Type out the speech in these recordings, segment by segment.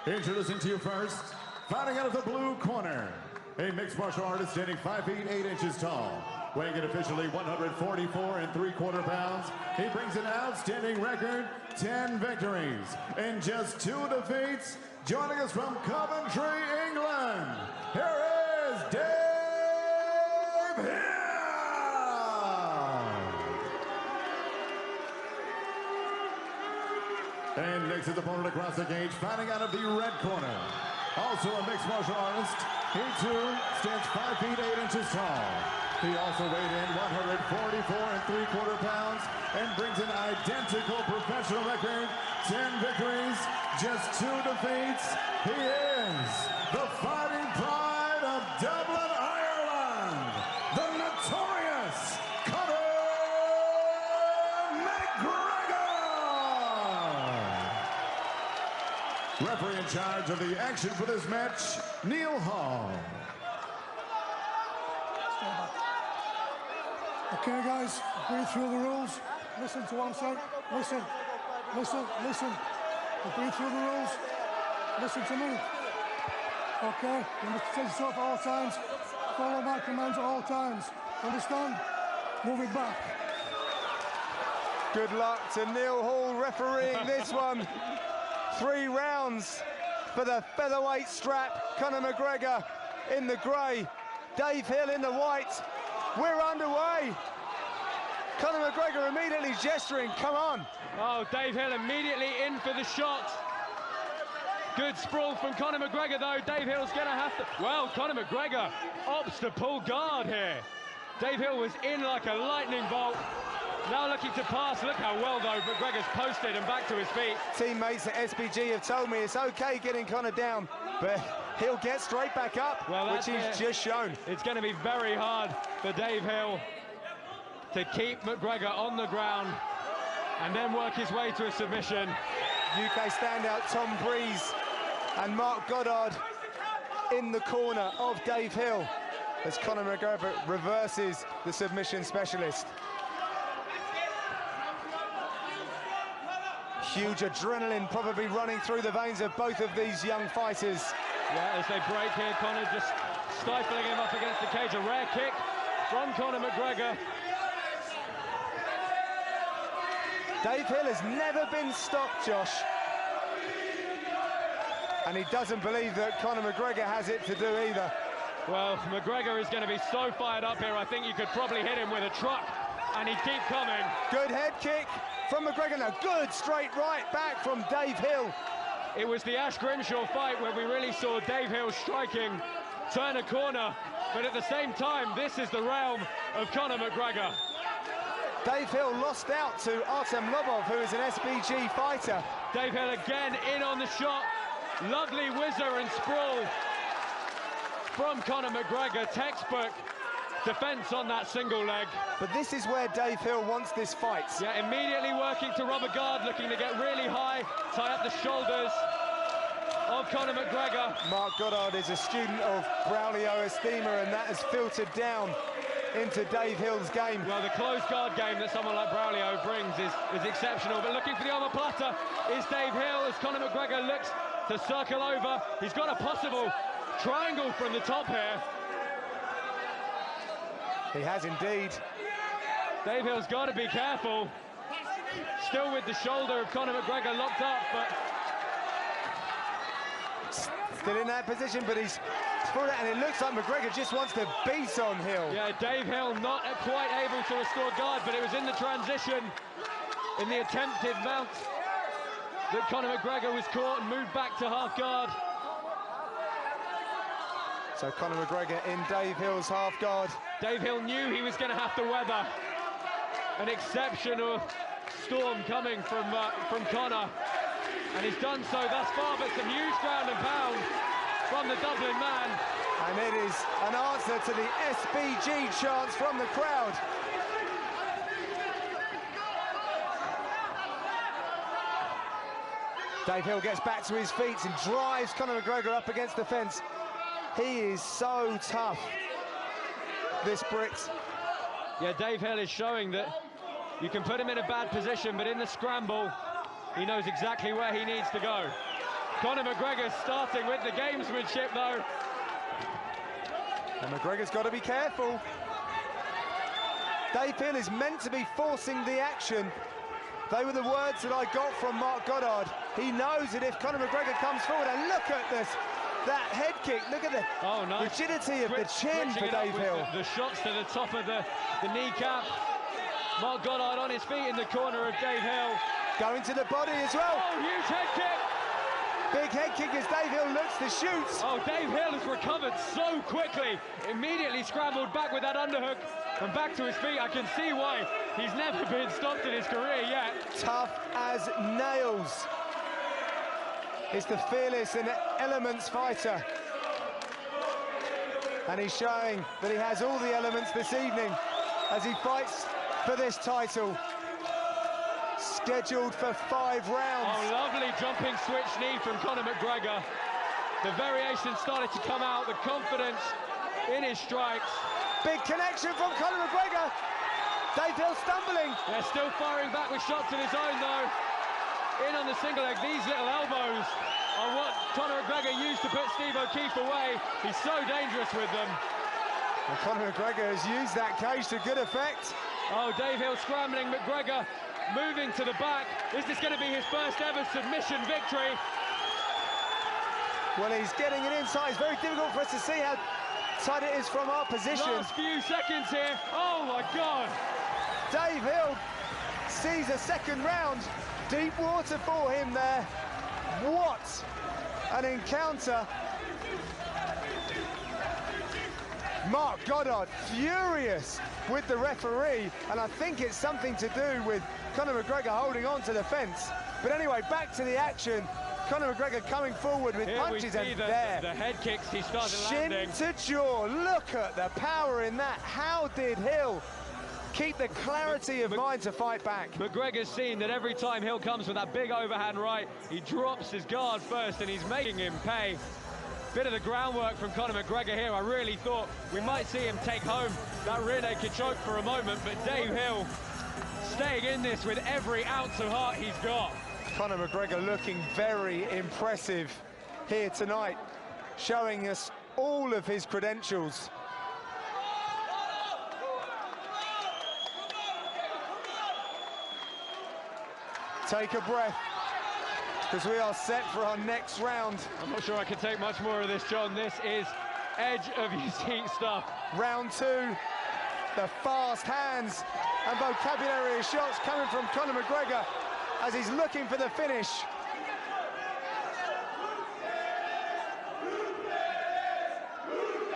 Introducing to you first, fighting out of the blue corner, a mixed martial artist standing 5 feet 8 inches tall, weighing in officially 144 3/4 pounds. He brings an outstanding record, 10 victories and just 2 defeats. Joining us from Coventry, England, here is Dave Hill. And next his opponent across the cage, fighting out of the red corner, also a mixed martial artist. He too stands 5 feet 8 inches tall. He also weighed in 144 3/4 pounds and brings an identical professional record, 10 victories, just 2 defeats. He is the fighting pride of Dublin, Ireland, the notorious Conor McGregor. Referee in charge of the action for this match, Neil Hall. Okay, guys, breathe through the rules. Listen to what I'm saying. Listen. Breathe through the rules. Listen to me. Okay? You must take yourself at all times. Follow my commands at all times. Understand? Move it back. Good luck to Neil Hall refereeing this one. 3 rounds for the featherweight strap. Conor McGregor in the grey, Dave Hill in the white. We're underway. Conor McGregor immediately gesturing, come on. Oh, Dave Hill immediately in for the shot. Good sprawl from Conor McGregor though. Dave Hill's gonna have to, well, Conor McGregor opts to pull guard here. Dave Hill was in like a lightning bolt. Now looking to pass. Look how well though McGregor's posted and back to his feet. Teammates at SBG have told me it's okay getting Conor down, but he'll get straight back up, which he's just shown. It's going to be very hard for Dave Hill to keep McGregor on the ground and then work his way to a submission. UK standout Tom Breeze and Mark Goddard in the corner of Dave Hill as Conor McGregor reverses the submission specialist. Huge adrenaline probably running through the veins of both of these young fighters. Yeah, as they break here, Conor just stifling him up against the cage. A rare kick from Conor McGregor. Dave Hill has never been stopped, Josh. And he doesn't believe that Conor McGregor has it to do either. Well, McGregor is going to be so fired up here, I think you could probably hit him with a truck, and he'd keep coming. Good head kick from McGregor. Now, good straight right back from Dave Hill. It was the Ash Grimshaw fight where we really saw Dave Hill striking, turn a corner, but at the same time, this is the realm of Conor McGregor. Dave Hill lost out to Artem Lobov, who is an SBG fighter. Dave Hill again in on the shot. Lovely whizzer and sprawl from Conor McGregor. Textbook defense on that single leg. But this is where Dave Hill wants this fight. Yeah, immediately working to rubber guard, looking to get really high, tie up the shoulders of Conor McGregor. Mark Goddard is a student of Braulio Estima, and that has filtered down into Dave Hill's game. Well, the closed guard game that someone like Braulio brings is exceptional, but looking for the omoplata is Dave Hill as Conor McGregor looks to circle over. He's got a possible triangle from the top here. He has indeed. Dave Hill's got to be careful. Still with the shoulder of Conor McGregor locked up, but still in that position, but he's through it, and it looks like McGregor just wants to beat on Hill. Yeah, Dave Hill not quite able to restore guard, but it was in the transition, in the attempted mount, that Conor McGregor was caught and moved back to half guard. So Conor McGregor in Dave Hill's half guard. Dave Hill knew he was going to have to weather an exceptional storm coming from Conor, and he's done so thus far, but some huge ground and pound from the Dublin man. And it is an answer to the SBG chants from the crowd. Dave Hill gets back to his feet and drives Conor McGregor up against the fence. He is so tough, this Brit. Yeah, Dave Hill is showing that you can put him in a bad position, but in the scramble, he knows exactly where he needs to go. Conor McGregor starting with the gamesmanship, though. And McGregor's got to be careful. Dave Hill is meant to be forcing the action. They were the words that I got from Mark Goddard. He knows that if Conor McGregor comes forward, and look at this, that head kick, look at the rigidity of the chin for Dave Hill. The shots to the top of the kneecap. Mark Goddard on his feet in the corner of Dave Hill. Going to the body as well. Oh, huge head kick. Big head kick as Dave Hill looks to shoot. Oh, Dave Hill has recovered so quickly. Immediately scrambled back with that underhook and back to his feet. I can see why he's never been stopped in his career yet. Tough as nails. It's the fearless and elements fighter. And he's showing that he has all the elements this evening as he fights for this title. Scheduled for 5 rounds. Oh, lovely jumping switch knee from Conor McGregor. The variation started to come out, the confidence in his strikes. Big connection from Conor McGregor. Dave Hill stumbling. They're still firing back with shots of his own, though. In on the single leg, these little elbows are what Conor McGregor used to put Steve O'Keefe away. He's so dangerous with them. Well, Conor McGregor has used that cage to good effect. Oh, Dave Hill scrambling, McGregor moving to the back. Is this going to be his first ever submission victory? Well, he's getting it inside. It's very difficult for us to see how tight it is from our position. Last few seconds here. Oh, my God. Dave Hill sees a second round. Deep water for him there. What an encounter. Mark Goddard furious with the referee, and I think it's something to do with Conor McGregor holding on to the fence. But anyway, back to the action. Conor McGregor coming forward with punches, and the head kicks he started landing. Shin to jaw. Look at the power in that. How did Hill keep the clarity of mind to fight back? McGregor's seen that every time Hill comes with that big overhand right, he drops his guard first, and he's making him pay. Bit of the groundwork from Conor McGregor here. I really thought we might see him take home that rear naked choke for a moment, but Dave Hill staying in this with every ounce of heart he's got. Conor McGregor looking very impressive here tonight, showing us all of his credentials. Take a breath, because we are set for our next round. I'm not sure I can take much more of this, John. This is edge of your seat stuff. Round 2, the fast hands and vocabulary of shots coming from Conor McGregor as he's looking for the finish.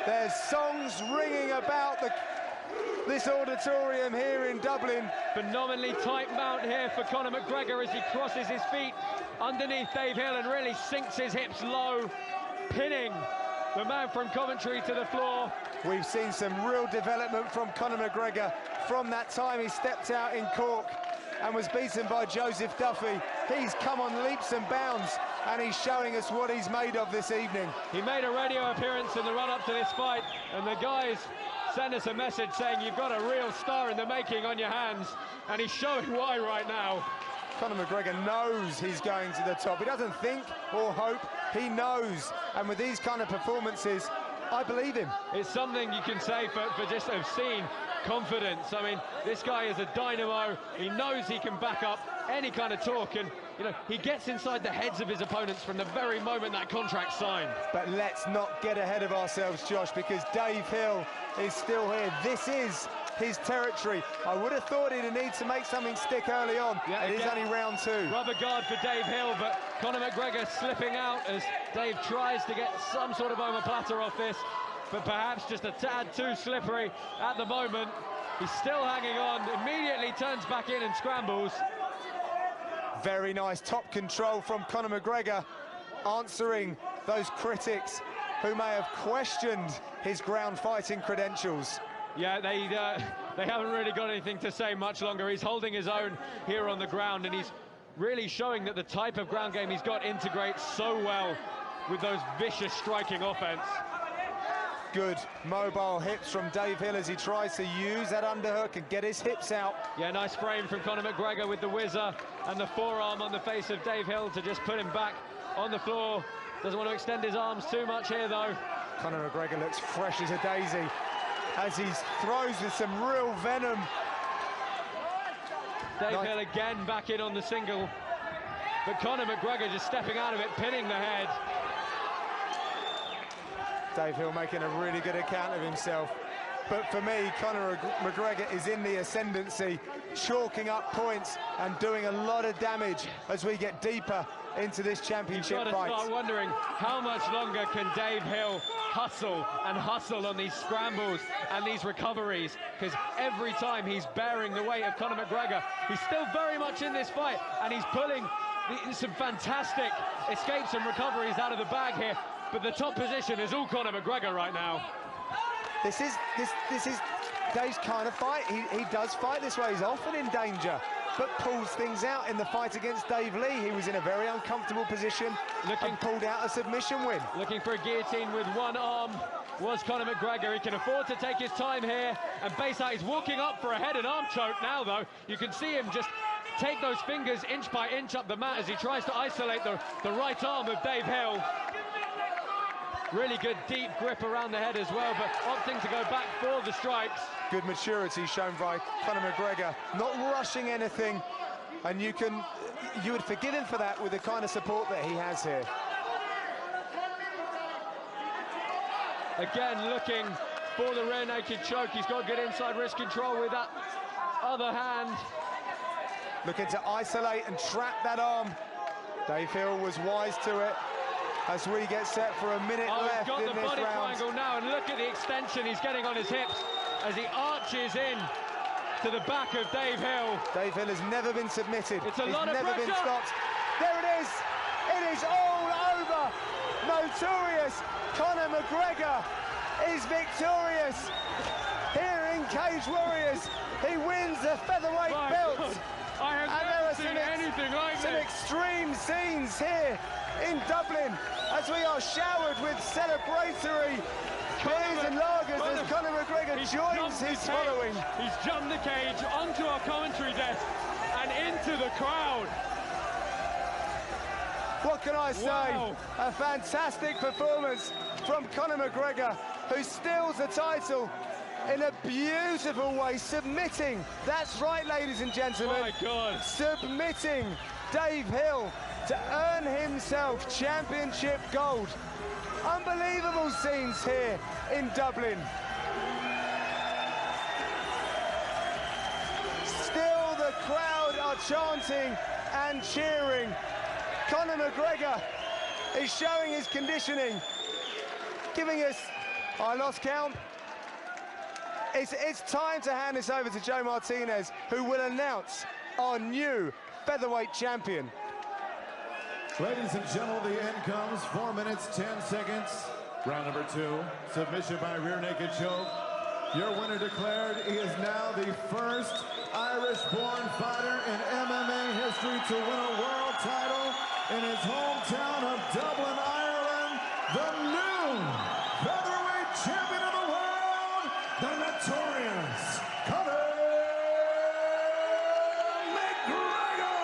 There's songs ringing about this auditorium here in Dublin. Phenomenally tight mount here for Conor McGregor as he crosses his feet underneath Dave Hill and really sinks his hips low, pinning the man from Coventry to the floor. We've seen some real development from Conor McGregor from that time he stepped out in Cork and was beaten by Joseph Duffy. He's come on leaps and bounds, and he's showing us what he's made of this evening. He made a radio appearance in the run-up to this fight, and the guys sent us a message saying you've got a real star in the making on your hands, and he's showing why right now. Conor McGregor knows he's going to the top. He doesn't think or hope, he knows. And with these kind of performances, I believe him. It's something you can say for just obscene confidence. I mean, this guy is a dynamo. He knows he can back up any kind of talk, and you know, he gets inside the heads of his opponents from the very moment that contract's signed. But let's not get ahead of ourselves, Josh, because Dave Hill is still here. This is his territory. I would have thought he'd need to make something stick early on. Yeah, it is only round 2. Rubber guard for Dave Hill, but Conor McGregor slipping out as Dave tries to get some sort of omoplata off this, but perhaps just a tad too slippery at the moment. He's still hanging on, immediately turns back in and scrambles. Very nice top control from Conor McGregor, answering those critics who may have questioned his ground fighting credentials. Yeah, they haven't really got anything to say much longer. He's holding his own here on the ground, and he's really showing that the type of ground game he's got integrates so well with those vicious striking offense. Good mobile hips from Dave Hill as he tries to use that underhook and get his hips out. Yeah, nice frame from Conor McGregor with the whizzer and the forearm on the face of Dave Hill to just put him back on the floor. Doesn't want to extend his arms too much here, though. Conor McGregor looks fresh as a daisy as he throws with some real venom. Dave Hill again back in on the single, but Conor McGregor just stepping out of it, pinning the head. Dave Hill making a really good account of himself. But for me, Conor McGregor is in the ascendancy, chalking up points and doing a lot of damage as we get deeper into this championship fight. You've got to start wondering how much longer can Dave Hill hustle and hustle on these scrambles and these recoveries, because every time he's bearing the weight of Conor McGregor, he's still very much in this fight, and he's pulling some fantastic escapes and recoveries out of the bag here. But the top position is all Conor McGregor right now. This is Dave's kind of fight. He does fight this way. He's often in danger, but pulls things out. In the fight against Dave Lee, he was in a very uncomfortable position and pulled out a submission win. Looking for a guillotine with one arm was Conor McGregor. He can afford to take his time here, and Bayside is walking up for a head and arm choke now, though. You can see him just take those fingers inch by inch up the mat as he tries to isolate the right arm of Dave Hill. Really good deep grip around the head as well, but opting to go back for the strikes. Good maturity shown by Conor McGregor, not rushing anything, and you would forgive him for that with the kind of support that he has here. Again, looking for the rear naked choke. He's got good inside wrist control with that other hand. Looking to isolate and trap that arm. Dave Hill was wise to it. As we get set for a minute left in this round. He's got the body triangle now, and look at the extension he's getting on his hips as he arches in to the back of Dave Hill. Dave Hill has never been submitted. It's a lot of pressure. He's never been stopped. There it is. It is all over. Notorious Conor McGregor is victorious here in Cage Warriors. He wins the featherweight belt. I have never seen anything like this. Some extreme scenes here in Dublin as we are showered with celebratory beers and lagers as Conor McGregor joins his following. He's jumped the cage onto our commentary desk and into the crowd. What can I say? Wow. A fantastic performance from Conor McGregor, who steals the title in a beautiful way, submitting. That's right, ladies and gentlemen. My God. Submitting Dave Hill to earn himself championship gold. Unbelievable scenes here in Dublin. Still the crowd are chanting and cheering. Conor McGregor is showing his conditioning, giving us, I lost count. It's time to hand this over to Joe Martinez, who will announce our new featherweight champion. Ladies and gentlemen, the end comes 4 minutes, 10 seconds. Round number 2, submission by rear naked choke. Your winner declared, he is now the first Irish-born fighter in MMA history to win a world title in his hometown of Dublin, Ireland. The new featherweight champion of the world, the notorious Conor McGregor.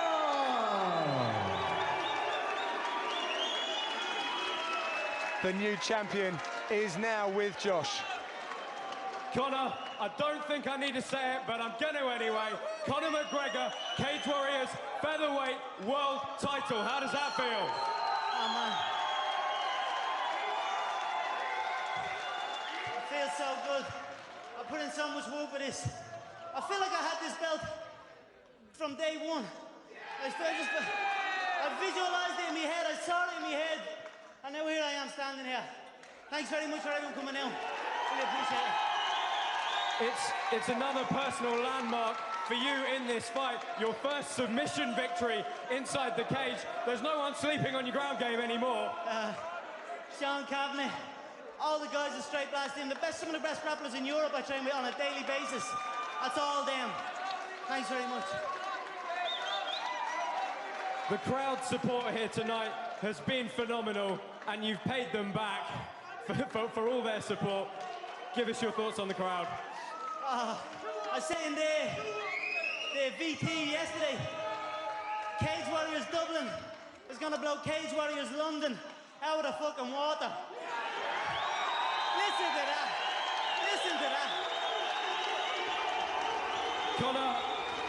The new champion is now with Josh. Conor, I don't think I need to say it, but I'm going to anyway. Conor McGregor, Cage Warriors, featherweight world title. How does that feel? Oh, man. It feels so good. I put in so much work for this. I feel like I had this belt from day one. I visualized it in my head, I saw it in my head, and now here I am standing here. Thanks very much for everyone coming out. Really appreciate it. It's another personal landmark for you in this fight. Your first submission victory inside the cage. There's no one sleeping on your ground game anymore. Sean Kavanagh, all the guys at Straight Blast Team, some of the best grapplers in Europe I train with on a daily basis. That's all them. Thanks very much. The crowd support here tonight has been phenomenal, and you've paid them back. for all their support. Give us your thoughts on the crowd. I was sitting there, the VT yesterday. Cage Warriors Dublin is going to blow Cage Warriors London out of the fucking water. Listen to that. Listen to that. Conor,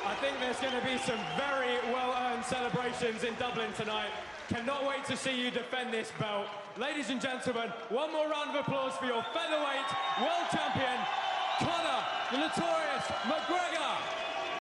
I think there's going to be some very well-earned celebrations in Dublin tonight. Cannot wait to see you defend this belt. Ladies and gentlemen, one more round of applause for your featherweight world champion, Conor, the notorious McGregor.